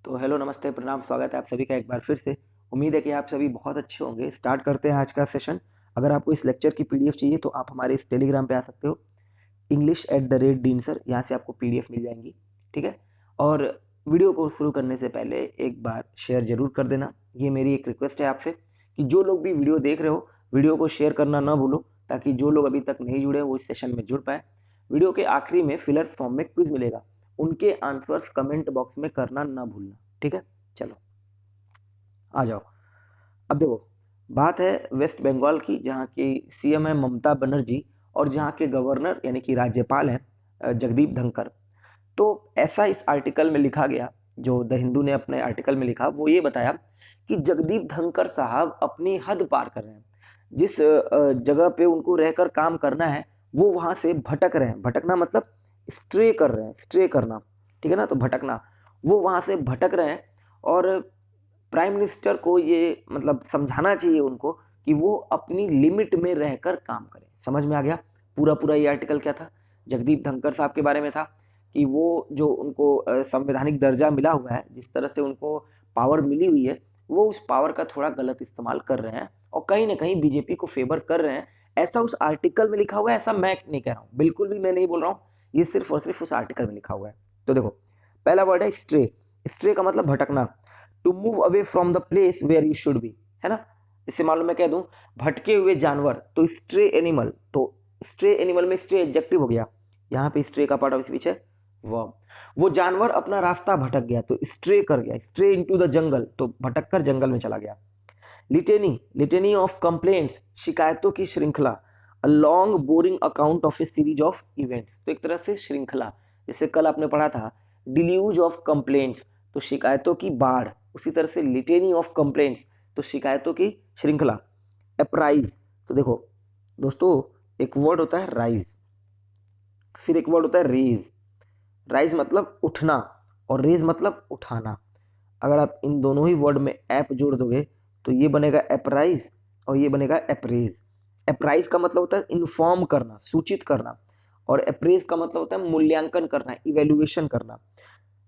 तो हेलो नमस्ते प्रणाम स्वागत है आप सभी का एक बार फिर से। उम्मीद है कि आप सभी बहुत अच्छे होंगे। स्टार्ट करते हैं आज का सेशन। अगर आपको इस लेक्चर की पीडीएफ चाहिए तो आप हमारे इस टेलीग्राम पे आ सकते हो, English@Dean Sir। यहाँ से आपको पीडीएफ मिल जाएंगी, ठीक है। और वीडियो को शुरू करने से पहले एक बार शेयर जरूर कर देना। ये मेरी एक रिक्वेस्ट है आपसे कि जो लोग भी वीडियो देख रहे हो, वीडियो को शेयर करना ना भूलो, ताकि जो लोग अभी तक नहीं जुड़े वो इस सेशन में जुड़ पाए। वीडियो के आखिरी में फिलर्स फॉर्म में क्विज मिलेगा, उनके आंसर्स कमेंट बॉक्स में करना ना भूलना, ठीक है। चलो आ जाओ। अब देखो, बात है वेस्ट बंगाल की, जहाँ की सीएम है ममता बनर्जी और जहाँ के गवर्नर यानी कि राज्यपाल हैं जगदीप धनखड़। तो ऐसा इस आर्टिकल में लिखा गया, जो द हिंदू ने अपने आर्टिकल में लिखा, वो ये बताया कि जगदीप धनखड़ साहब अपनी हद पार कर रहे हैं। जिस जगह पे उनको रहकर काम करना है वो वहां से भटक रहे हैं। भटकना मतलब स्ट्रे कर रहे हैं, स्ट्रे करना, ठीक है ना। तो भटकना, वो वहां से भटक रहे हैं। और प्राइम मिनिस्टर को ये मतलब समझाना चाहिए उनको कि वो अपनी लिमिट में रहकर काम करें। समझ में आ गया? पूरा पूरा ये आर्टिकल क्या था, जगदीप धनखड़ साहब के बारे में था कि वो जो उनको संवैधानिक दर्जा मिला हुआ है, जिस तरह से उनको पावर मिली हुई है, वो उस पावर का थोड़ा गलत इस्तेमाल कर रहे हैं और कहीं ना कहीं बीजेपी को फेवर कर रहे हैं। ऐसा उस आर्टिकल में लिखा हुआ है, ऐसा मैं नहीं कह रहा हूँ, बिल्कुल भी मैं नहीं बोल रहा हूँ। ये सिर्फ और सिर्फ उस आर्टिकल में लिखा हुआ है। तो देखो, पहला वर्ड है स्ट्रे। स्ट्रे का मतलब भटकना, to move away from the place where you should be, है ना। जैसे मान लो मैं कह दूं भटके हुए जानवर, तो स्ट्रे एनिमल। तो स्ट्रे एनिमल में स्ट्रे एडजेक्टिव हो गया, यहाँ पे स्ट्रे का पार्ट ऑफ स्पीच है वर्ब। वो जानवर अपना रास्ता भटक गया तो स्ट्रे कर गया, स्ट्रे इनटू द जंगल, तो भटक कर जंगल में चला गया। लिटेनी, लिटेनी ऑफ कंप्लेंट्स, शिकायतों की श्रृंखला। A long boring account of A series of events, तो एक तरह से श्रृंखला। जैसे कल आपने पढ़ा था डिल्यूज ऑफ कंप्लेंट्स, तो शिकायतों की बाढ़। उसी तरह से लिटेनी ऑफ कंप्लेंट्स, तो शिकायतों की श्रृंखला। अप्राइज, तो देखो दोस्तों, एक वर्ड होता है राइज, फिर एक वर्ड होता है रेज। राइज मतलब उठना और रेज मतलब उठाना। अगर आप इन दोनों ही वर्ड में एप जोड़ दोगे तो ये बनेगा अप्राइज और ये बनेगा अप्रेज। अप्राइज का मतलब होता है इन्फॉर्म करना, सूचित करना, और अप्रेज का मतलब होता है मूल्यांकन करना, इवेल्युएशन करना।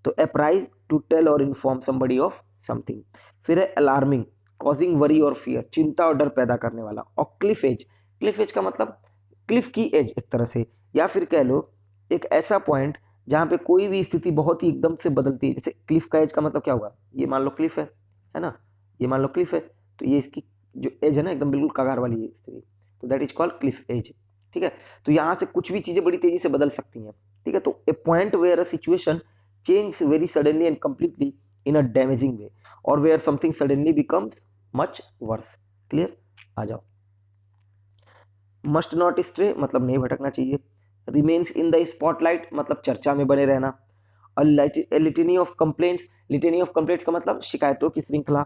तो अप्राइज, टू टेल और इन्फॉर्म समबडी ऑफ समथिंग। फिर है अलार्मिंग, कॉजिंग वरी और फियर, चिंता और डर पैदा करने वाला। और क्लिफ एज, क्लिफ एज का मतलब क्लिफ की एज एक तरह से, या फिर कह लो एक ऐसा पॉइंट जहां पे कोई भी स्थिति बहुत ही एकदम से बदलती है। जैसे क्लिफ का एज का मतलब क्या होगा, ये मान लो क्लिफ है ना, ये मान लो क्लिफ है, तो ये इसकी जो एज है ना एकदम बिल्कुल कगार वाली स्थिति, तो that is called cliff edge, ठीक है। तो यहाँ से कुछ भी चीजें बड़ी तेजी से बदल सकती हैं, ठीक है। तो a point where a situation change very suddenly and completely in a damaging way, और where something suddenly becomes much worse. Clear? आ जाओ। मस्ट नॉट स्ट्रे मतलब नहीं भटकना चाहिए। रिमेन्स इन द स्पॉटलाइट मतलब चर्चा में बने रहना। लिटेनी ऑफ कंप्लेंट्स, लिटेनी ऑफ कंप्लेंट्स का मतलब शिकायतों की श्रृंखला।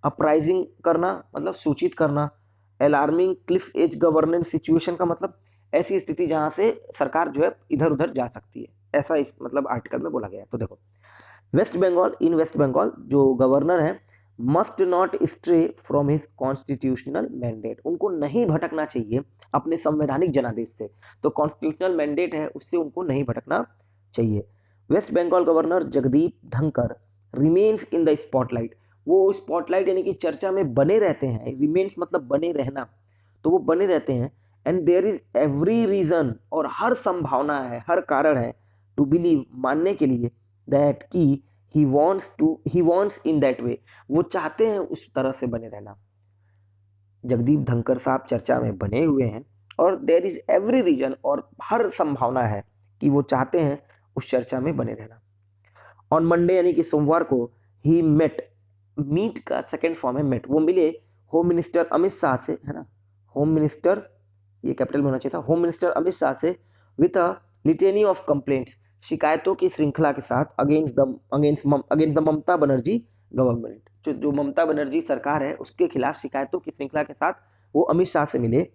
अपराइजिंग करना मतलब सूचित करना। Alarming cliff edge governance situation का मतलब ऐसी स्थिति जहां से सरकार जो है इधर उधर जा सकती है, ऐसा इस मतलब आर्टिकल में बोला गया है। तो देखो, वेस्ट बंगाल, इन वेस्ट बंगाल जो गवर्नर है, must not stray from his constitutional mandate, उनको नहीं भटकना चाहिए अपने संवैधानिक जनादेश से। तो कॉन्स्टिट्यूशनल मैंडेट है, उससे उनको नहीं भटकना चाहिए। West Bengal governor Jagdeep Dhankhar remains in the spotlight, वो स्पॉटलाइट यानी कि चर्चा में बने रहते हैं। रिमेन्स मतलब बने रहना, तो वो बने रहते हैं। And there is every reason, और हर संभावना है, हर कारण है, टू बिलीव मानने के लिए, दैट की he wants in that way, वो चाहते हैं उस तरह से बने रहना। जगदीप धनखड़ साहब चर्चा में बने हुए हैं और देयर इज एवरी रीजन, और हर संभावना है कि वो चाहते हैं उस चर्चा में बने रहना। ऑन मंडे यानी कि सोमवार को ही मेट, मीट का सेकेंड फॉर्म है मेट, वो मिले होम मिनिस्टर अमित शाह से, है ना। होम मिनिस्टर, ये कैपिटल में होना चाहिए था, होम मिनिस्टर अमित शाह से with a litany of complaints, शिकायतों की श्रृंखला के साथ against the Mamata Banerjee government, जो ममता बनर्जी सरकार है उसके खिलाफ शिकायतों की श्रृंखला के साथ वो अमित शाह से मिले।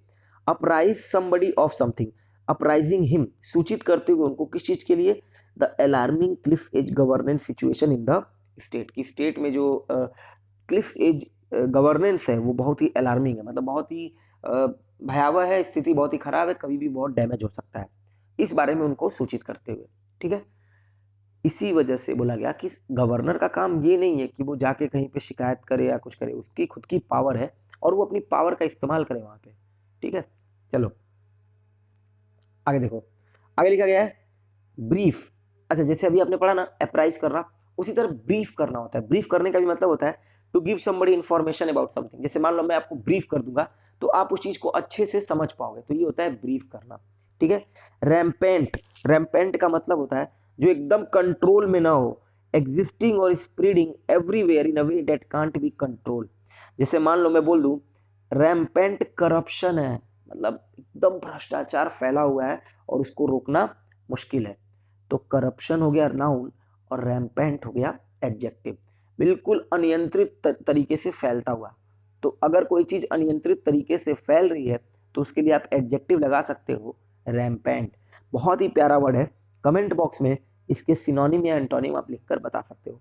Apprise somebody of something, apprising him, सूचित करते हुए उनको किस चीज के लिए, the alarming cliff edge governance situation in the state, की स्टेट में जो क्लिफ एज गवर्नेंस है वो बहुत ही अलार्मिंग है, मतलब बहुत ही भयावह है, स्थिति बहुत ही खराब है, कभी भी बहुत डैमेज हो सकता है, इस बारे में उनको सूचित करते हुए, ठीक है। इसी वजह से बोला गया कि गवर्नर का काम ये नहीं है कि वो जाके कहीं पे शिकायत करे या कुछ करे, उसकी खुद की पावर है और वो अपनी पावर का इस्तेमाल करे वहां पे। ठीक है, चलो आगे देखो, आगे लिखा गया है ब्रीफ। अच्छा, जैसे अभी आपने पढ़ा ना अप्राइज करना, उसी तरह ब्रीफ करना होता है। ब्रीफ करने का भी मतलब होता है to give somebody information about something. जैसे मान लो मैं आपको ब्रीफ कर दूंगा तो आप उस चीज को अच्छे से समझ पाओगे, तो ये होता है ब्रीफ करना। ठीक है, रैम्पेंट, रैम्पेंट का मतलब होता है जो एकदम कंट्रोल में ना हो, एग्जिस्टिंग और spreading everywhere in a way that can't be control. जैसे मान लो मैं बोल दूं रैम्पेंट करप्शन है, मतलब एकदम भ्रष्टाचार फैला हुआ है और उसको रोकना मुश्किल है, तो करप्शन हो गया नाउन और रैम्पेंट हो गया एडजेक्टिव। बिल्कुल अनियंत्रित तरीके से फैलता हुआ, तो अगर कोई चीज अनियंत्रित तरीके से फैल रही है तो उसके लिए आप एडजेक्टिव लगा सकते हो रैम्पेंट। बहुत ही प्यारा वर्ड है, कमेंट बॉक्स में इसके सिनोनिम या एंटोनिम आप लिखकर बता सकते हो।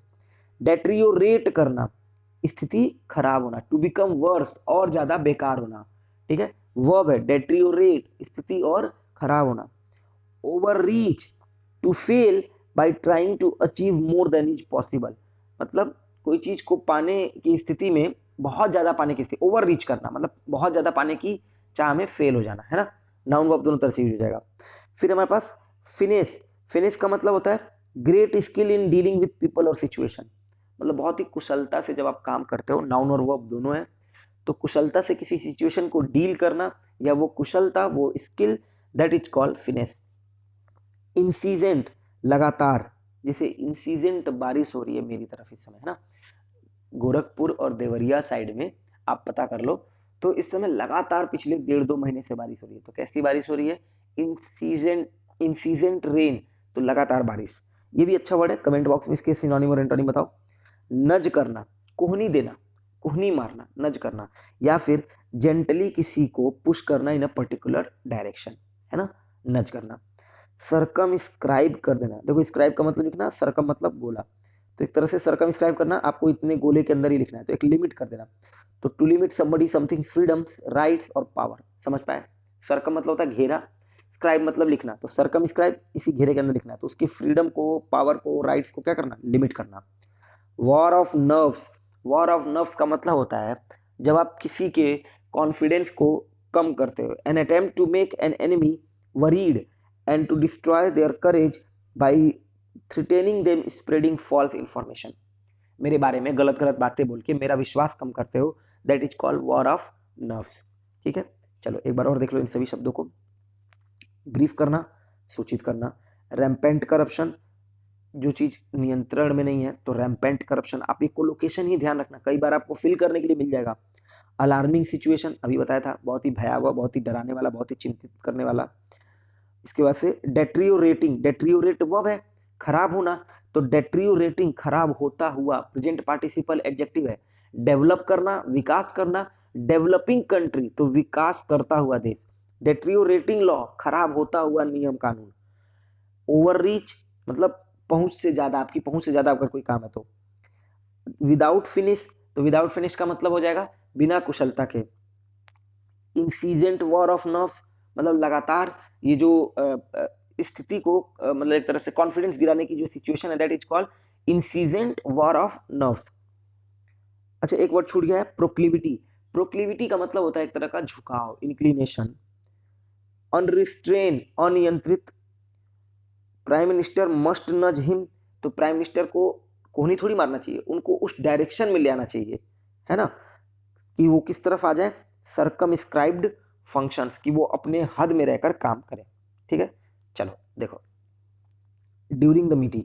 डेट्रियोरेट करना, स्थिति खराब होना, टू बिकम वर्स और ज्यादा बेकार होना। ठीक है, वर्ब है डेट्रियोरेट, स्थिति और खराब होना। Overreach, to fail by trying to achieve more than is possible, मतलब कोई चीज को पाने की स्थिति में बहुत ज्यादा पाने की स्थिति, ओवर रीच करना मतलब बहुत ज्यादा पाने की चाह में फेल हो जाना, है ना। नाउन वर्ब दोनों तरह से यूज हो जाएगा। फिर हमारे पास फिनिश, फिनिश का मतलब होता है great skill in dealing with people और सिचुएशन, मतलब बहुत ही कुशलता से जब आप काम करते हो, नाउन और वर्ब दोनों है, तो कुशलता से किसी सिचुएशन को डील करना या वो कुशलता, वो skill, that is called finesse. Incessant, लगातार, जैसे इंसीजेंट बारिश हो रही है मेरी तरफ इस समय, है ना, गोरखपुर और देवरिया साइड में आप पता कर लो, तो इस समय लगातार पिछले 1.5-2 महीने से बारिश हो रही है। तो कैसी बारिश हो रही है, इंसीजेंट, इंसीजेंट रेन, तो लगातार बारिश। ये भी अच्छा वर्ड है, कमेंट बॉक्स में इसके सिनोनिम और एंटोनिम बताओ। नज करना, कोहनी देना, कोहनी मारना, नज करना, या फिर जेंटली किसी को पुश करना इन अ पर्टिकुलर डायरेक्शन, है ना, नज करना। सरकम स्क्राइब कर देना, देखो स्क्राइब का मतलब लिखना, सरकम मतलब गोला, तो एक तरह से सरकम स्क्राइब करना, आपको इतने गोले के अंदर ही लिखना है, तो एक लिमिट कर देना। तो to limit somebody something freedoms, rights और पावर, समझ पाए। सरकम मतलब होता है घेरा, स्क्राइब मतलब लिखना, तो सरकम स्क्राइब इसी घेरे के अंदर लिखना है, तो उसकी फ्रीडम को, पावर को, राइट्स को क्या करना, लिमिट करना। War of nerves, war of nerves का मतलब होता है जब आप किसी के कॉन्फिडेंस को कम करते हो, an attempt to make an enemy worried and to destroy their courage by threatening them, spreading false information, मेरे बारे में गलत गलत बातें बोल के मेरा विश्वास कम करते हो, that is called war of nerves. ठीक है, चलो एक बार और देख लो इन सभी शब्दों को। ब्रीफ करना, सूचित करना, रैम्पेंट करप्शन, जो चीज नियंत्रण में नहीं है, तो रैम्पेंट करप्शन, आप ये कोलोकेशन ही ध्यान रखना, कई बार आपको फिल करने के लिए मिल जाएगा। अलार्मिंग सिचुएशन अभी बताया था, बहुत ही भयावह, बहुत ही डराने वाला, बहुत ही चिंतित करने वाला। इसके बाद से डेट्रियोरेटिंग, डेट्रियोरेट वर्ब है खराब होना, तो डेट्रियोरेटिंग खराब होता हुआ, प्रेजेंट पार्टिसिपल एडजेक्टिव है। डेवलप करना, विकास करना, डेवलपिंग कंट्री, तो विकास करता हुआ देश। डेट्रियोरेटिंग लॉ, खराब होता हुआ नियम कानून। ओवर रीच मतलब पहुंच से ज्यादा, आपकी पहुंच से ज्यादा अगर कोई काम है तो। विदाउट फिनिश, तो विदाउट फिनिश का मतलब हो जाएगा बिना कुशलता के। इंसीजेंट वॉर ऑफ नर्व्स मतलब लगातार ये जो स्थिति को मतलब एक तरह से कॉन्फिडेंस गिराने की जो सिचुएशन है, that is called incessant war of nerves. अच्छा, एक वर्ड छूट गया है, प्रोक्लिविटी। प्रोक्लिविटी का मतलब होता है एक तरह का झुकाव, इंक्लिनेशन। अनरिस्ट्रेन, अनियंत्रित। प्राइम मिनिस्टर मस्ट नज हिम, तो प्राइम मिनिस्टर को कोहनी थोड़ी मारना चाहिए, उनको उस डायरेक्शन में ले आना चाहिए, है ना, कि वो किस तरफ आ जाए, सरकमस्क्राइब्ड फंक्शंस, कि वो अपने हद में रहकर काम करे। ठीक है, चलो देखो, ड्यूरिंग द मीटिंग,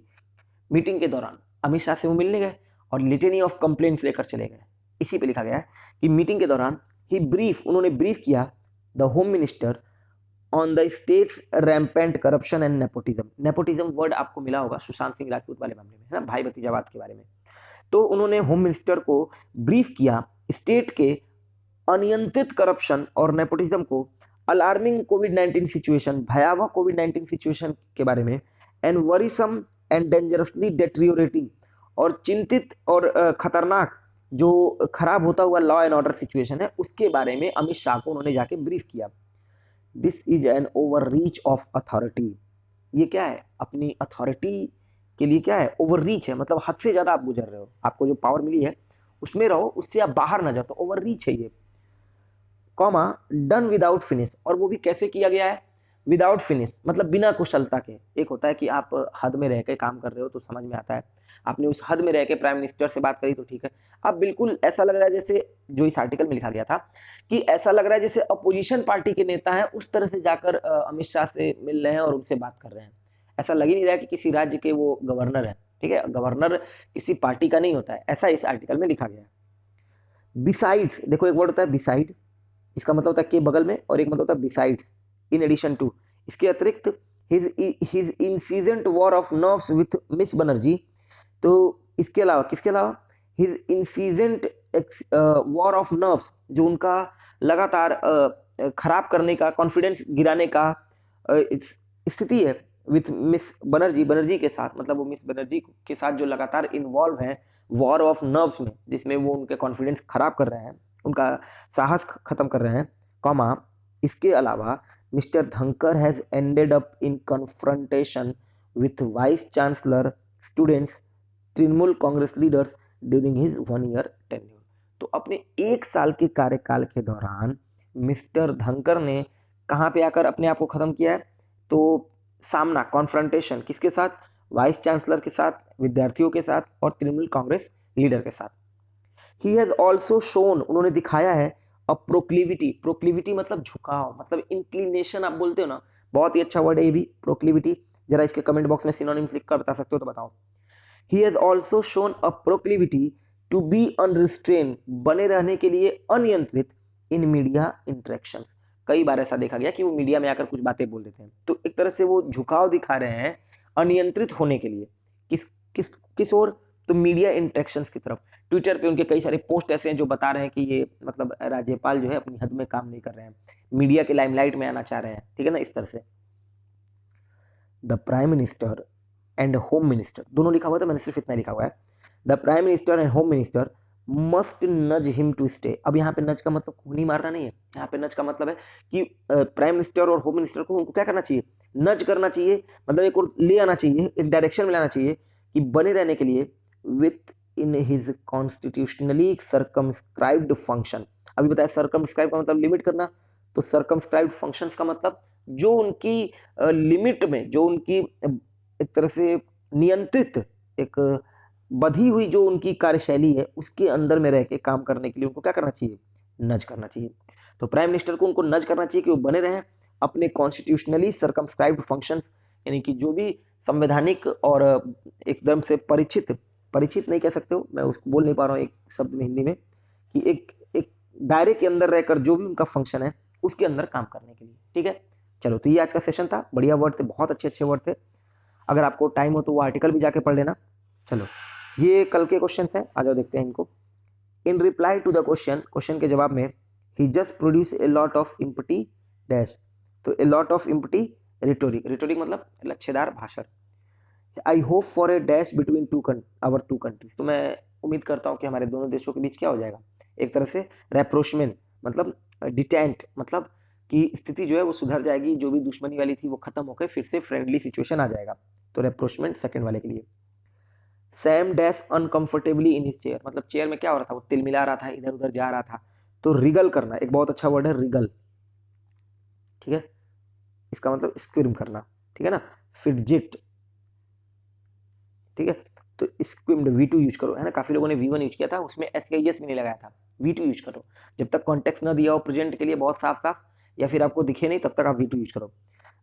मीटिंग के दौरान अमित शाह से वो मिलने गए और लिटेनी ऑफ कंप्लेंट्स लेकर चले गए। इसी पे लिखा गया है कि मीटिंग के दौरान ही ब्रीफ, उन्होंने ब्रीफ किया the home minister on the states rampant corruption and nepotism. Nepotism word आपको मिला होगा सुशांत सिंह राजपूत वाले मामले में, है ना, भाई भतीजावाद के बारे में। तो उन्होंने होम मिनिस्टर को ब्रीफ किया स्टेट के अनियंत्रित करप्शन और नेपोटिज्म को, अलार्मिंग कोविड-19 सिचुएशन, भयावह कोविड-19 सिचुएशन के बारे में, एंड वरीसम एंड डेंजरसली डेट्रियोरेटिंग, और चिंतित और खतरनाक जो खराब होता हुआ लॉ एंड ऑर्डर सिचुएशन है उसके बारे में अमित शाह को उन्होंने जाके ब्रीफ किया। This is an over reach of authority, ये क्या है, अपनी अथॉरिटी के लिए क्या है, ओवर रीच है, मतलब हद से ज्यादा आप गुजर रहे हो, आपको जो पावर मिली है उसमें रहो, उससे आप बाहर ना जाओ, तो ओवर रीच है ये। कॉमा डन विदाउट फिनिश, और वो भी कैसे किया गया है, विदाउट फिनिश मतलब बिना कुशलता के। एक होता है कि आप हद में रह के काम कर रहे हो तो समझ में आता है, आपने उस हद में रह के प्राइम मिनिस्टर से बात करी तो ठीक है। अब बिल्कुल ऐसा लग रहा है जैसे जो इस आर्टिकल में लिखा गया था कि ऐसा लग रहा है जैसे अपोजिशन पार्टी के नेता हैं उस तरह से जाकर अमित शाह से मिल रहे हैं और उनसे बात कर रहे हैं। ऐसा लग ही नहीं रहा है कि किसी राज्य के वो गवर्नर है, ठीक है, गवर्नर किसी पार्टी का नहीं होता है, ऐसा इस आर्टिकल में लिखा गया है। बिसाइड्स, देखो एक वर्ड होता है बिसाइड, इसका मतलब होता है के बगल में, और एक मतलब होता है बिसाइड्स, इन एडिशन टू, इसके अतिरिक्त his incessant war of nerves with Miss Banerjee, तो इसके अलावा किसके अलावा, his incessant war of nerves, जो उनका लगातार खराब करने का, कॉन्फिडेंस गिराने का स्थिति है, विथ मिस बनर्जी, बनर्जी के साथ, मतलब वो मिस बनर्जी के साथ जो लगातार इन्वॉल्व है वॉर ऑफ नर्व्स में, जिसमें वो उनके कॉन्फिडेंस खराब कर रहे हैं, उनका साहस खत्म कर रहे हैं, कॉमा इसके अलावा मिस्टर धनकर has ended up in confrontation with vice chancellor, students, Trinamool Congress leaders during his 1 year tenure. तो अपने 1 साल के कार्यकाल के दौरान मिस्टर धनकर ने कहां पे आकर अपने आप को खत्म किया है, तो सामना, कॉन्फ्रंटेशन किसके साथ, वाइस चांसलर के साथ, विद्यार्थियों के साथ, और तृणमूल कांग्रेस लीडर के साथ। ही हैज ऑल्सो शोन, उन्होंने दिखाया है, अ प्रोक्लिविटी, प्रोक्लिविटी मतलब झुकाव, मतलब इंक्लिनेशन आप बोलते हो ना, बहुत ही अच्छा वर्ड है ये भी, प्रोक्लिविटी। जरा इसके कमेंट बॉक्स में सिनोनिम्स लिखकर बता सकते हो तो बताओ। He has also shown a proclivity to be unrestrained, बने रहने के लिए अनियंत्रित, इन मीडिया इंटरेक्शंस, कई बार ऐसा देखा गया कि वो मीडिया में आकर कुछ बातें बोल देते हैं, तो एक तरह से वो झुकाव दिखा रहे हैं अनियंत्रित होने के लिए, किस किस किस ओर, तो मीडिया इंटरेक्शंस की तरफ। ट्विटर पे उनके कई सारे पोस्ट ऐसे हैं जो बता रहे हैं कि ये मतलब राज्यपाल जो है अपनी हद में काम नहीं कर रहे हैं, मीडिया के लाइमलाइट में आना चाह रहे हैं, ठीक है ना, इस तरह से। The prime minister and home minister, दोनों लिखा हुआ था, मैंने सिर्फ इतना लिखा हुआ है, the prime minister and home minister must नज हिम टू स्टे। अब यहाँ पे नज का मतलब खूनी मारना नहीं है, यहाँ पे नज का मतलब है कि प्राइम मिनिस्टर और होम मिनिस्टर को उनको क्या करना चाहिए, नज करना चाहिए, मतलब एक और ले आना चाहिए, एक डायरेक्शन में लाना चाहिए कि बने रहने के लिए with in his constitutionally circumscribed function. अभी बताया सर्कमस्क्राइब का मतलब लिमिट करना, तो सर्कमस्क्राइब्ड फंक्शंस का मतलब जो उनकी लिमिट में, जो उनकी एक तरह से नियंत्रित, एक बधी हुई जो उनकी कार्यशैली है उसके अंदर में रह के काम करने के लिए उनको क्या करना चाहिए, नज करना चाहिए। तो प्राइम मिनिस्टर को उनको नज करना चाहिए कि वो बने रहें अपने कॉन्स्टिट्यूशनली सर्कमस्क्राइब्ड फंक्शंस, यानी कि जो भी संवैधानिक और एकदम से परिचित, परिचित नहीं कह सकते हो, मैं उसको बोल नहीं पा रहा हूँ एक शब्द में हिंदी में, कि एक एक दायरे के अंदर रहकर जो भी उनका फंक्शन है उसके अंदर काम करने के लिए, ठीक है। चलो, तो ये आज का सेशन था, बढ़िया वर्ड थे, बहुत अच्छे अच्छे वर्ड थे, अगर आपको टाइम हो तो वो आर्टिकल भी जाके पढ़ लेना। चलो, ये कल के क्वेश्चन हैं, आ जाओ देखते हैं इनको। In reply to the question, question के जवाब में, he just produce a lot of empty dash, तो a lot of empty rhetoric, rhetoric मतलब लच्छेदार भाषण। I hope for a dash between our two countries, तो मैं उम्मीद करता हूँ कि हमारे दोनों देशों के बीच क्या हो जाएगा, एक तरह से रेप्रोचमेंट, मतलब डिटेंट, मतलब कि स्थिति जो है वो सुधर जाएगी, जो भी दुश्मनी वाली थी वो खत्म होकर फिर से फ्रेंडली सिचुएशन आ जाएगा, तो रेप्रोचमेंट सेकंड वाले के लिए। Sam dash uncomfortably in his chair, मतलब चेयर में क्या हो रहा था, वो तिलमिला रहा था, इधर उधर जा रहा था, तो रिगल करना, एक बहुत अच्छा वर्ड है रिगल, ठीक है, इसका मतलब स्क्विम करना, ठीक है ना, फिडजिट, ठीक है, तो स्क्विम्ड V2 यूज करो, है ना, काफी लोगों ने V1 यूज किया था, उसमें SKS भी नहीं लगाया था, V2 यूज करो, जब तक कॉन्टेक्स्ट ना दिया हो प्रेजेंट के लिए बहुत साफ साफ, या फिर आपको दिखे नहीं तब तक आप V2 यूज करो।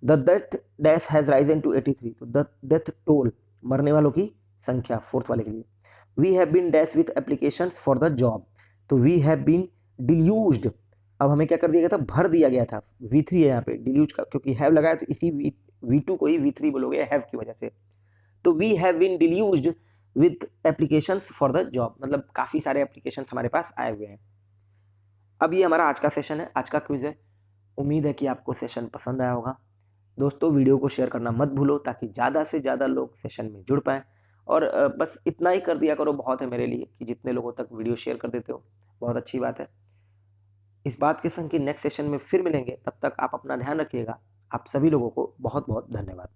The death dash has risen to 83, तो द डेथ टोल, मरने वालों की संख्या, फोर्थ वाले के लिए। We have been dash with applications for the job, तो वी हैव बीन डिल्यूज्ड, अब हमें क्या कर दिया गया था, भर दिया गया था, V3 है यहाँ पे, डिल्यूज का क्योंकि हैव लगाया तो इसी V2 को ही V3 बोलोगे हैव की वजह से, तो we have been deluged with applications for the job, मतलब काफी सारे एप्लीकेशंस हमारे पास आए हुए हैं। अब ये हमारा आज का सेशन है, आज का क्विज है, उम्मीद है कि आपको सेशन पसंद आया होगा। दोस्तों, वीडियो को शेयर करना मत भूलो ताकि ज़्यादा से ज़्यादा लोग सेशन में जुड़ पाएँ, और बस इतना ही कर दिया करो, बहुत है मेरे लिए कि जितने लोगों तक वीडियो शेयर कर देते हो, बहुत अच्छी बात है। इस बात के संग कि नेक्स्ट सेशन में फिर मिलेंगे, तब तक आप अपना ध्यान रखिएगा। आप सभी लोगों को बहुत बहुत धन्यवाद।